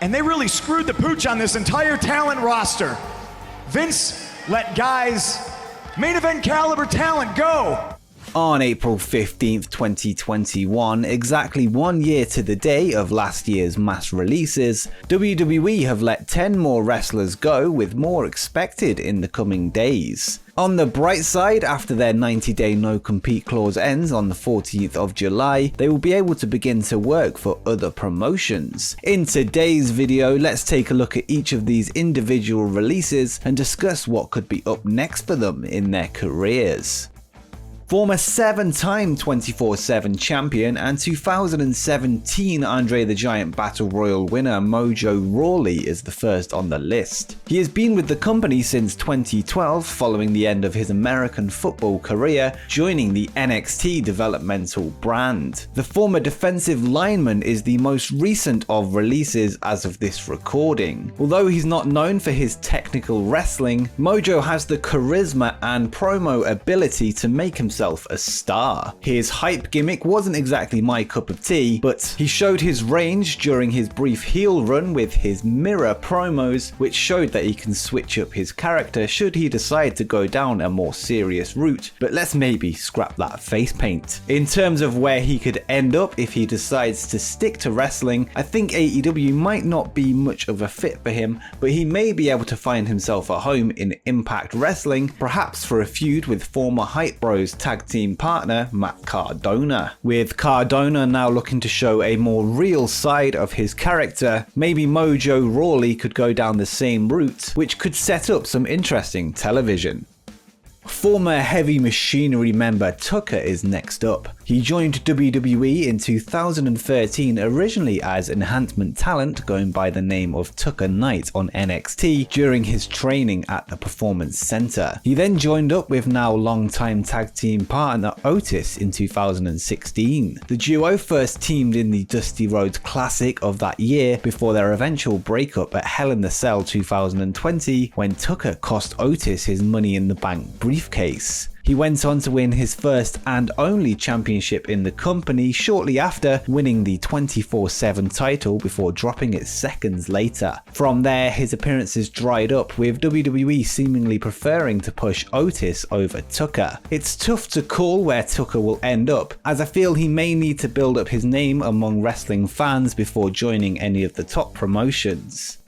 And they really screwed the pooch on this entire talent roster. Vince let guys, main event caliber talent go. On April 15th, 2021, exactly 1 year to the day of last year's mass releases, WWE have let 10 more wrestlers go, with more expected in the coming days. On the bright side, after their 90-day no-compete clause ends on the 14th of July, they will be able to begin to work for other promotions. In today's video, let's take a look at each of these individual releases and discuss what could be up next for them in their careers. Former 7-time 24/7 champion and 2017 Andre the Giant Battle Royal winner Mojo Rawley is the first on the list. He has been with the company since 2012 following the end of his American football career, joining the NXT developmental brand. The former defensive lineman is the most recent of releases as of this recording. Although he's not known for his technical wrestling, Mojo has the charisma and promo ability to make himself a star. His hype gimmick wasn't exactly my cup of tea, but he showed his range during his brief heel run with his mirror promos, which showed that he can switch up his character should he decide to go down a more serious route, but let's maybe scrap that face paint. In terms of where he could end up if he decides to stick to wrestling, I think AEW might not be much of a fit for him, but he may be able to find himself a home in Impact Wrestling, perhaps for a feud with former Hype Bros tag team partner Matt Cardona. With Cardona now looking to show a more real side of his character, maybe Mojo Rawley could go down the same route, which could set up some interesting television. Former Heavy Machinery member Tucker is next up. He joined WWE in 2013 originally as enhancement talent, going by the name of Tucker Knight on NXT during his training at the Performance Center. He then joined up with now longtime tag team partner Otis in 2016. The duo first teamed in the Dusty Rhodes Classic of that year before their eventual breakup at Hell in the Cell 2020, when Tucker cost Otis his Money in the Bank briefcase. He went on to win his first and only championship in the company shortly after, winning the 24/7 title before dropping it seconds later. From there, his appearances dried up, with WWE seemingly preferring to push Otis over Tucker. It's tough to call where Tucker will end up, as I feel he may need to build up his name among wrestling fans before joining any of the top promotions.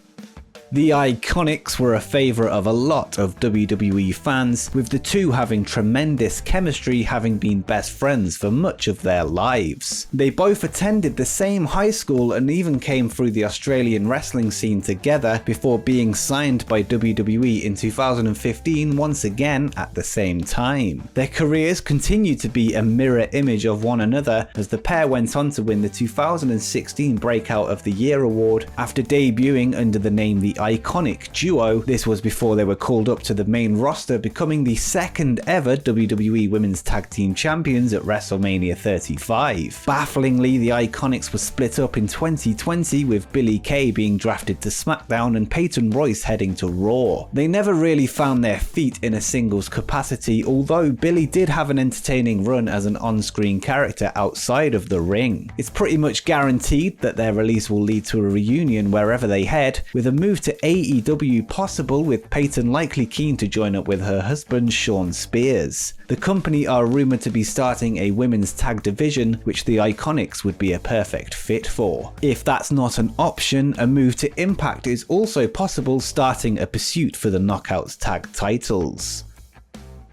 The Iconics were a favourite of a lot of WWE fans, with the two having tremendous chemistry, having been best friends for much of their lives. They both attended the same high school and even came through the Australian wrestling scene together before being signed by WWE in 2015 once again at the same time. Their careers continued to be a mirror image of one another, as the pair went on to win the 2016 Breakout of the Year award after debuting under the name The Iconic Duo. This was before they were called up to the main roster, becoming the second ever WWE Women's Tag Team Champions at WrestleMania 35. Bafflingly, the Iconics were split up in 2020, with Billie Kay being drafted to SmackDown and Peyton Royce heading to Raw. They never really found their feet in a singles capacity, although Billie did have an entertaining run as an on-screen character outside of the ring. It's pretty much guaranteed that their release will lead to a reunion wherever they head, with a move to AEW possible, with Peyton likely keen to join up with her husband Shawn Spears. The company are rumoured to be starting a women's tag division, which the Iconics would be a perfect fit for. If that's not an option, a move to Impact is also possible, starting a pursuit for the Knockouts tag titles.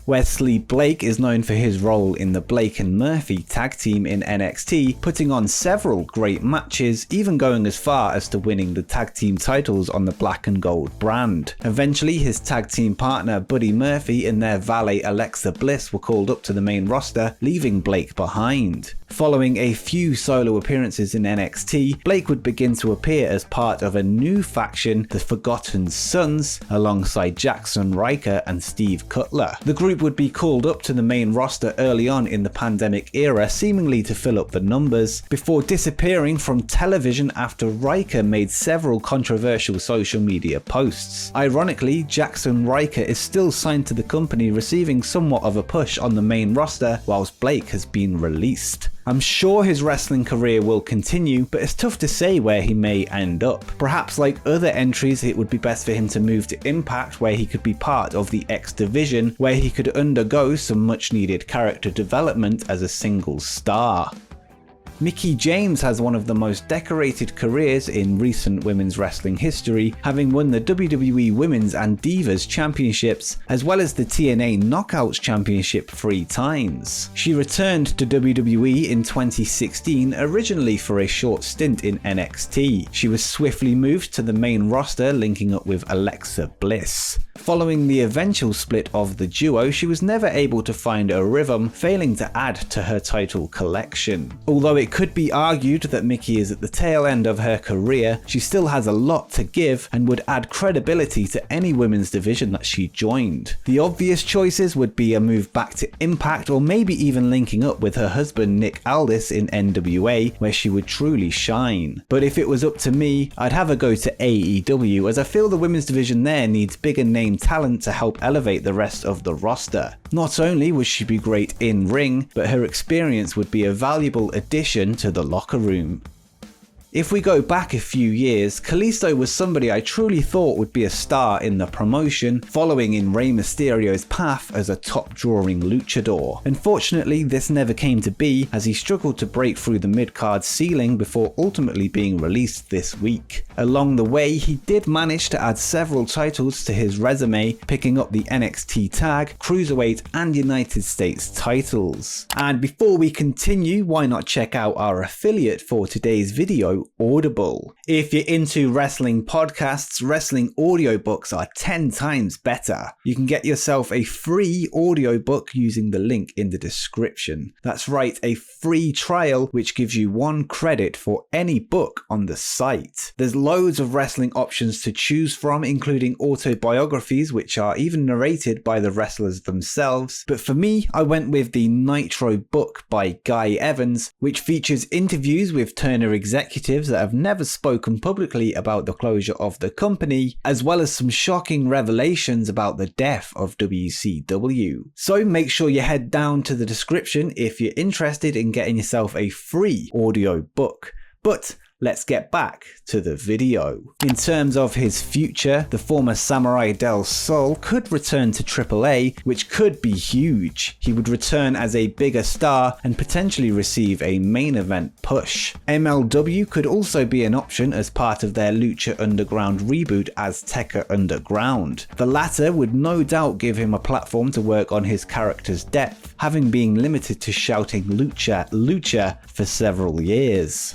Wesley Blake is known for his role in the Blake and Murphy tag team in NXT, putting on several great matches, even going as far as to winning the tag team titles on the Black and Gold brand. Eventually, his tag team partner Buddy Murphy and their valet Alexa Bliss were called up to the main roster, leaving Blake behind. Following a few solo appearances in NXT, Blake would begin to appear as part of a new faction, the Forgotten Sons, alongside Jackson Ryker and Steve Cutler. The group would be called up to the main roster early on in the pandemic era, seemingly to fill up the numbers, before disappearing from television after Ryker made several controversial social media posts. Ironically, Jackson Ryker is still signed to the company, receiving somewhat of a push on the main roster, whilst Blake has been released. I'm sure his wrestling career will continue, but it's tough to say where he may end up. Perhaps like other entries, it would be best for him to move to Impact, where he could be part of the X Division, where he could undergo some much needed character development as a single star. Mickie James has one of the most decorated careers in recent women's wrestling history, having won the WWE Women's and Divas Championships, as well as the TNA Knockouts Championship 3 times. She returned to WWE in 2016, originally for a short stint in NXT. She was swiftly moved to the main roster, linking up with Alexa Bliss. Following the eventual split of the duo, she was never able to find a rhythm, failing to add to her title collection. Although it could be argued that Mickie is at the tail end of her career, she still has a lot to give and would add credibility to any women's division that she joined. The obvious choices would be a move back to Impact, or maybe even linking up with her husband Nick Aldis in NWA, where she would truly shine. But if it was up to me, I'd have her go to AEW, as I feel the women's division there needs bigger name talent to help elevate the rest of the roster. Not only would she be great in ring, but her experience would be a valuable addition to the locker room. If we go back a few years, Kalisto was somebody I truly thought would be a star in the promotion, following in Rey Mysterio's path as a top-drawing luchador. Unfortunately, this never came to be, as he struggled to break through the mid-card ceiling before ultimately being released this week. Along the way, he did manage to add several titles to his resume, picking up the NXT Tag, Cruiserweight and United States titles. And before we continue, why not check out our affiliate for today's video, Audible. If you're into wrestling podcasts, wrestling audiobooks are 10 times better. You can get yourself a free audiobook using the link in the description. That's right, a free trial which gives you 1 credit for any book on the site. There's loads of wrestling options to choose from, including autobiographies which are even narrated by the wrestlers themselves. But for me, I went with the Nitro book by Guy Evans, which features interviews with Turner executives that have never spoken publicly about the closure of the company, as well as some shocking revelations about the death of WCW. So make sure you head down to the description if you're interested in getting yourself a free audio book. But let's get back to the video. In terms of his future, the former Samurai del Sol could return to AAA, which could be huge. He would return as a bigger star and potentially receive a main event push. MLW could also be an option as part of their Lucha Underground reboot as Tekka Underground. The latter would no doubt give him a platform to work on his character's depth, having been limited to shouting Lucha, Lucha for several years.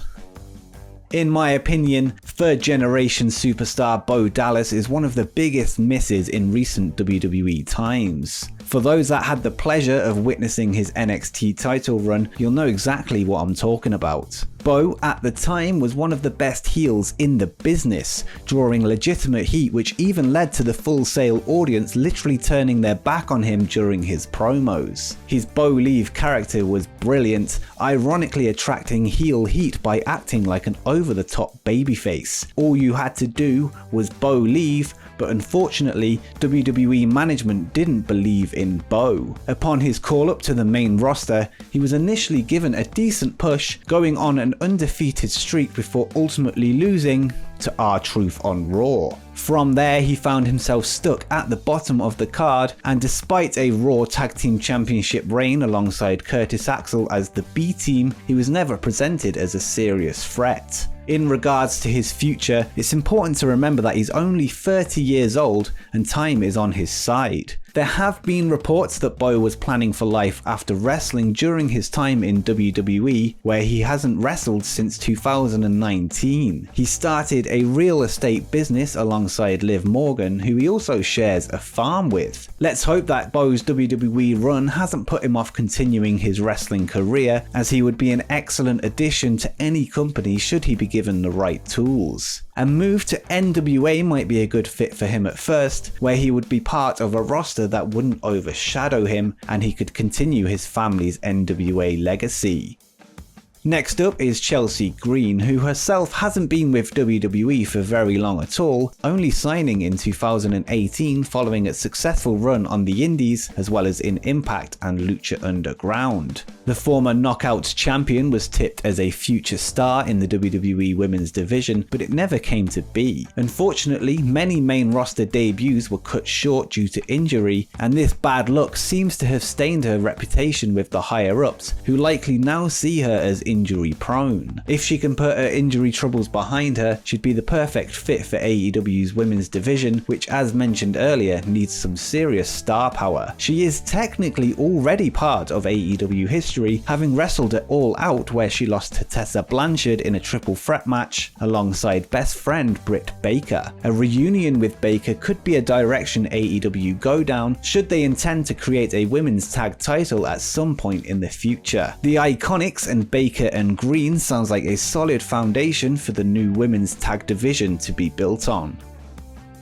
In my opinion, third-generation superstar Bo Dallas is one of the biggest misses in recent WWE times. For those that had the pleasure of witnessing his NXT title run, you'll know exactly what I'm talking about. Bo, at the time, was one of the best heels in the business, drawing legitimate heat which even led to the Full Sail audience literally turning their back on him during his promos. His Bo Leave character was brilliant, ironically attracting heel heat by acting like an over-the-top babyface. All you had to do was Bo Leave, but unfortunately, WWE management didn't believe in Bo. Upon his call up to the main roster, he was initially given a decent push, going on an undefeated streak before ultimately losing to R-Truth on Raw. From there, he found himself stuck at the bottom of the card, and despite a Raw Tag Team Championship reign alongside Curtis Axel as the B Team, he was never presented as a serious threat. In regards to his future, it's important to remember that he's only 30 years old and time is on his side. There have been reports that Bo was planning for life after wrestling during his time in WWE, where he hasn't wrestled since 2019. He started a real estate business alongside Liv Morgan, who he also shares a farm with. Let's hope that Bo's WWE run hasn't put him off continuing his wrestling career, as he would be an excellent addition to any company should he be given the right tools. A move to NWA might be a good fit for him at first, where he would be part of a roster that wouldn't overshadow him and he could continue his family's NWA legacy. Next up is Chelsea Green, who herself hasn't been with WWE for very long at all, only signing in 2018 following a successful run on the Indies as well as in Impact and Lucha Underground. The former Knockouts champion was tipped as a future star in the WWE Women's division, but it never came to be. Unfortunately, many main roster debuts were cut short due to injury, and this bad luck seems to have stained her reputation with the higher-ups, who likely now see her as injury prone. If she can put her injury troubles behind her, she'd be the perfect fit for AEW's women's division, which, as mentioned earlier, needs some serious star power. She is technically already part of AEW history, having wrestled at All Out where she lost to Tessa Blanchard in a triple threat match alongside best friend Britt Baker. A reunion with Baker could be a direction AEW go down should they intend to create a women's tag title at some point in the future. The Iconics and Baker and Green sounds like a solid foundation for the new women's tag division to be built on.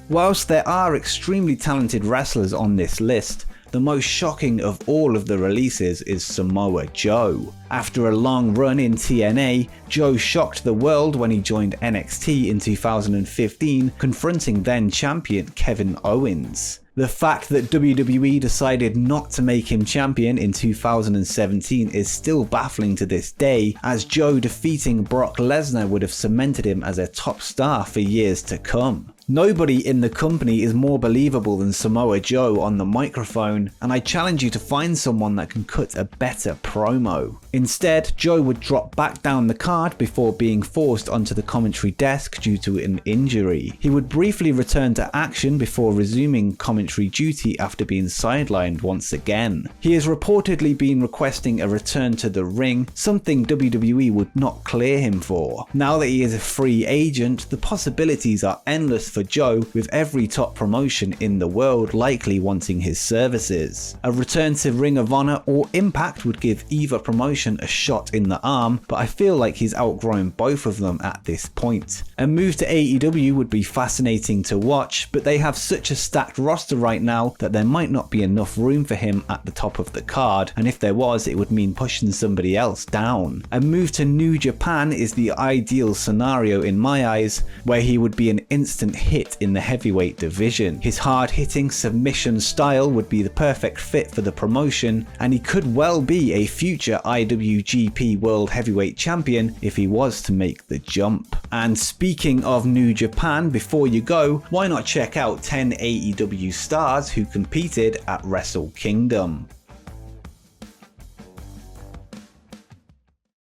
Whilst there are extremely talented wrestlers on this list, the most shocking of all of the releases is Samoa Joe. After a long run in TNA, Joe shocked the world when he joined NXT in 2015, confronting then champion Kevin Owens. The fact that WWE decided not to make him champion in 2017 is still baffling to this day, as Joe defeating Brock Lesnar would have cemented him as a top star for years to come. Nobody in the company is more believable than Samoa Joe on the microphone, and I challenge you to find someone that can cut a better promo. Instead, Joe would drop back down the card before being forced onto the commentary desk due to an injury. He would briefly return to action before resuming commentary duty after being sidelined once again. He has reportedly been requesting a return to the ring, something WWE would not clear him for. Now that he is a free agent, the possibilities are endless for Joe, with every top promotion in the world likely wanting his services. A return to Ring of Honor or Impact would give either promotion a shot in the arm, but I feel like he's outgrown both of them at this point. A move to AEW would be fascinating to watch, but they have such a stacked roster right now that there might not be enough room for him at the top of the card, and if there was, it would mean pushing somebody else down. A move to New Japan is the ideal scenario in my eyes, where he would be an instant hit in the heavyweight division. His hard-hitting submission style would be the perfect fit for the promotion, and he could well be a future IWGP World Heavyweight Champion if he was to make the jump. And speaking of New Japan, before you go, why not check out 10 AEW stars who competed at Wrestle Kingdom?